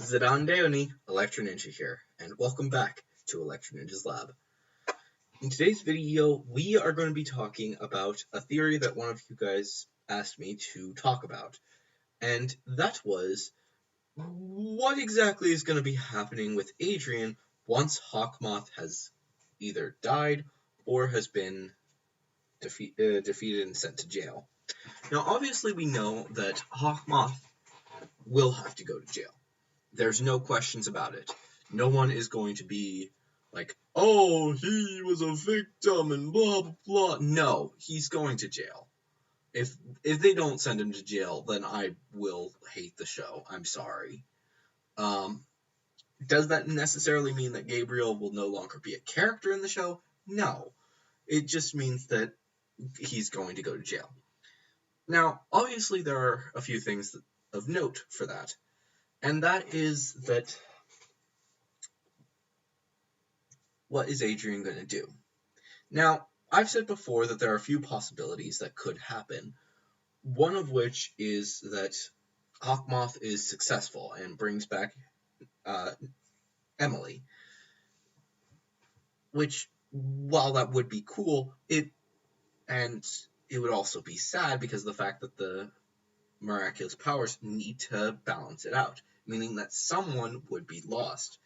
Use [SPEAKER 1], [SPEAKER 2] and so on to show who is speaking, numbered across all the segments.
[SPEAKER 1] Zidandeoni, Electro Ninja here, and welcome back to Electro Ninja's Lab. In today's video, we are going to be talking about a theory that one of you guys asked me to talk about, and that was what exactly is going to be happening with Adrian once Hawkmoth has either died or has been defeated and sent to jail. Now, obviously, we know that Hawkmoth will have to go to jail. There's no questions about it. No one is going to be like, oh, he was a victim and blah, blah, blah. No, he's going to jail. If they don't send him to jail, then I will hate the show. I'm sorry. Does that necessarily mean that Gabriel will no longer be a character in the show? No. It just means that he's going to go to jail. Now, obviously, there are a few things of note for that. And that is that what is Adrian going to do? Now, I've said before that there are a few possibilities that could happen, one of which is that Hawkmoth is successful and brings back Emily, which, while that would be cool, it would also be sad because of the fact that the miraculous powers need to balance it out, meaning that someone would be lost.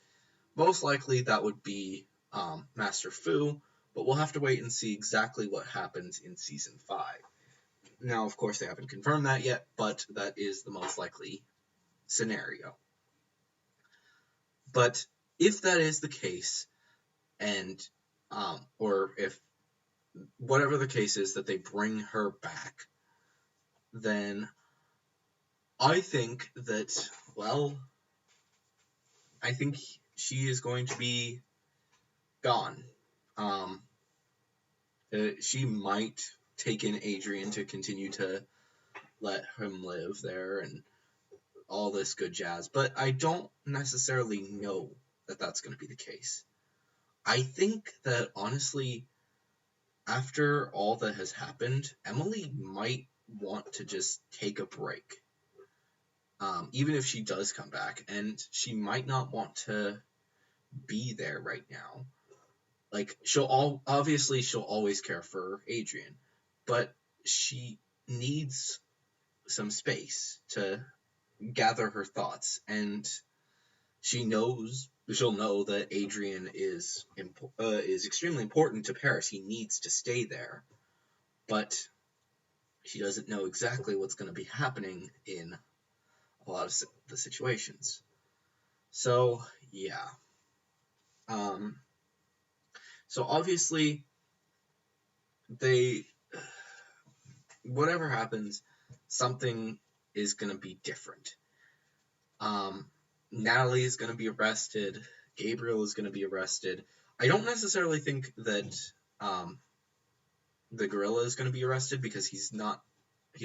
[SPEAKER 1] Most likely that would be Master Fu, but we'll have to wait and see exactly what happens in Season 5. Now, of course, they haven't confirmed that yet, but that is the most likely scenario. But if that is the case, and or if whatever the case is that they bring her back, then I think that, well, I think she is going to be gone. She might take in Adrian to continue to let him live there and all this good jazz, but I don't necessarily know that that's going to be the case. I think that, honestly, after all that has happened, Emily might want to just take a break. Even if she does come back, and she might not want to be there right now. Like, obviously she'll always care for Adrian, but she needs some space to gather her thoughts, and she'll know that Adrian is extremely important to Paris. He needs to stay there, but she doesn't know exactly what's going to be happening in a lot of the situations. So, yeah. So obviously, whatever happens, something is going to be different. Natalie is going to be arrested. Gabriel is going to be arrested. I don't necessarily think that the gorilla is going to be arrested because he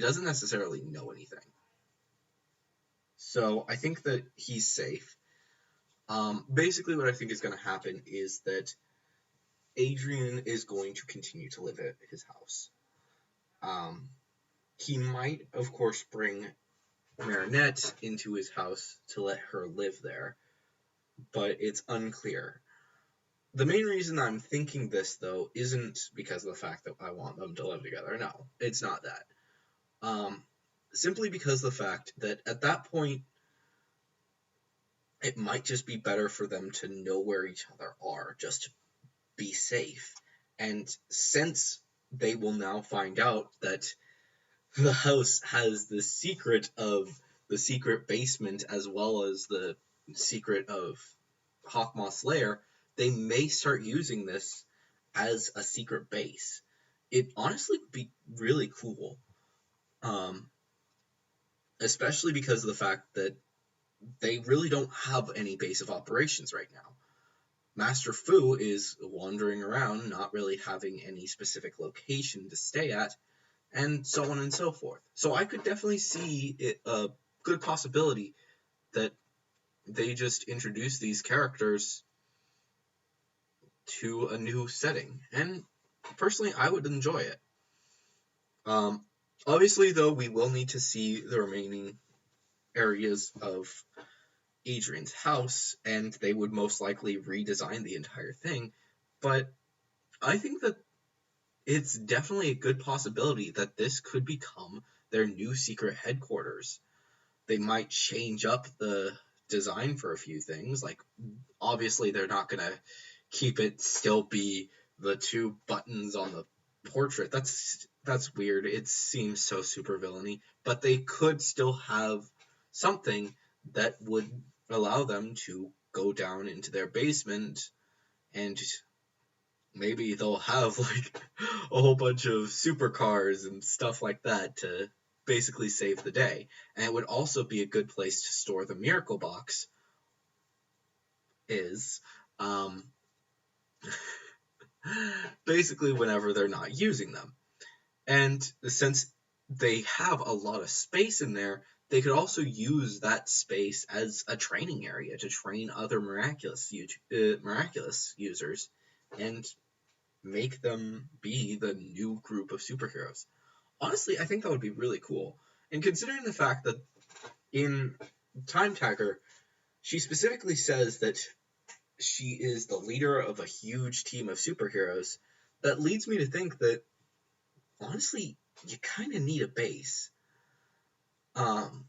[SPEAKER 1] doesn't necessarily know anything. So I think that he's safe. Basically what I think is going to happen is that Adrian is going to continue to live at his house. He might, of course, bring Marinette into his house to let her live there, but it's unclear. The main reason I'm thinking this, though, isn't because of the fact that I want them to live together. No, it's not that. Simply because of the fact that at that point, it might just be better for them to know where each other are, just to be safe. And since they will now find out that the house has the secret of the secret basement as well as the secret of Hawkmoth's lair, they may start using this as a secret base. It honestly would be really cool. Especially because of the fact that they really don't have any base of operations right now. Master Fu is wandering around, not really having any specific location to stay at, and so on and so forth. So I could definitely see it a good possibility that they just introduce these characters to a new setting. And personally, I would enjoy it. Obviously, though, we will need to see the remaining areas of Adrian's house, and they would most likely redesign the entire thing. But I think that it's definitely a good possibility that this could become their new secret headquarters. They might change up the design for a few things. Like, obviously, they're not going to keep it still be the two buttons on the portrait. That's weird. It seems so super villainy. But they could still have something that would allow them to go down into their basement, and maybe they'll have like a whole bunch of supercars and stuff like that to basically save the day. And it would also be a good place to store the miracle box is um, basically whenever they're not using them. And since they have a lot of space in there, they could also use that space as a training area to train other miraculous users and make them be the new group of superheroes. Honestly, I think that would be really cool. And considering the fact that in Time Tagger, she specifically says that she is the leader of a huge team of superheroes, that leads me to think that, honestly, you kind of need a base. Um,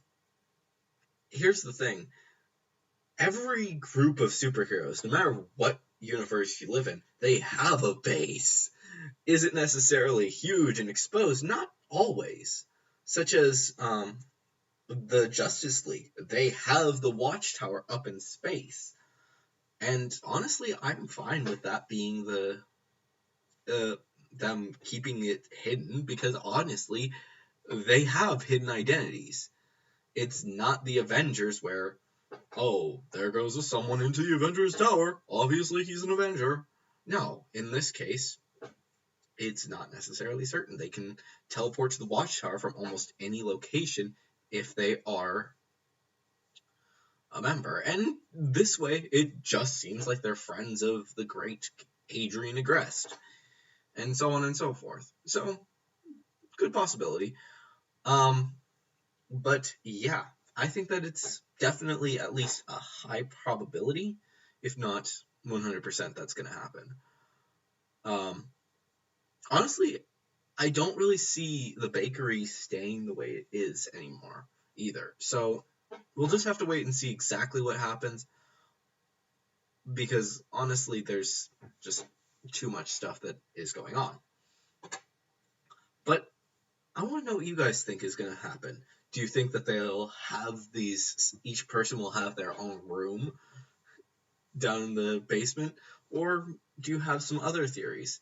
[SPEAKER 1] Here's the thing. Every group of superheroes, no matter what universe you live in, they have a base. Is it necessarily huge and exposed? Not always. Such as the Justice League. They have the Watchtower up in space. And honestly, I'm fine with that being uh, them keeping it hidden, because honestly, they have hidden identities. It's not the Avengers where, oh, there goes someone into the Avengers Tower. Obviously, he's an Avenger. No, in this case, it's not necessarily certain. They can teleport to the Watchtower from almost any location if they are a member. And this way, it just seems like they're friends of the great Adrian Agreste, and so on and so forth. So, good possibility. Um, but yeah, I think that it's definitely at least a high probability, if not 100%, that's going to happen. Um, Honestly, I don't really see the bakery staying the way it is anymore either. So we'll just have to wait and see exactly what happens, because honestly, there's just too much stuff that is going on. But I want to know what you guys think is going to happen. Do you think that they'll have these, each person will have their own room down in the basement? Or do you have some other theories?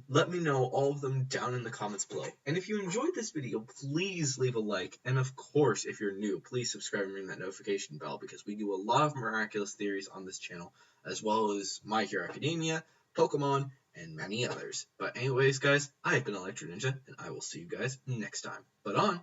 [SPEAKER 1] Let me know all of them down in the comments below. And if you enjoyed this video, please leave a like. And of course, if you're new, please subscribe and ring that notification bell, because we do a lot of miraculous theories on this channel, as well as My Hero Academia, Pokemon, and many others. But anyways, guys, I have been Electro Ninja, and I will see you guys next time. But on!